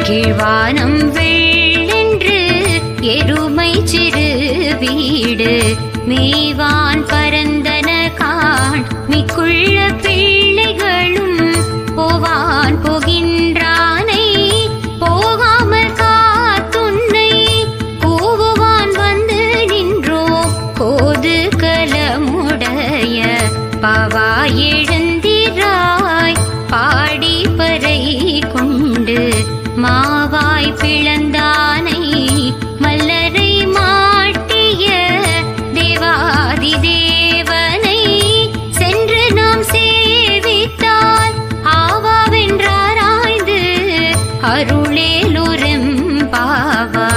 கீழ்வானம் வெள்ளென்று எருமை சிறு வீடு மேவான் பரந்தன காண் மிக்குள்ள பிள்ளைகளும் போவான் போகின்றானை போகாமல் காத்துன்னை கூவுவான் வந்து நின்றோ கோது கலமுடைய பாவா எழுந்திராய் பாடி பறை கொண்டு மாவாய் பிளந்தானை மல்லரை மாட்டிய தேவாதி தேவனை சென்று நாம் சேவித்தால் ஆவாவென்றாராய்ந்து அருளேலுரம் பாவா.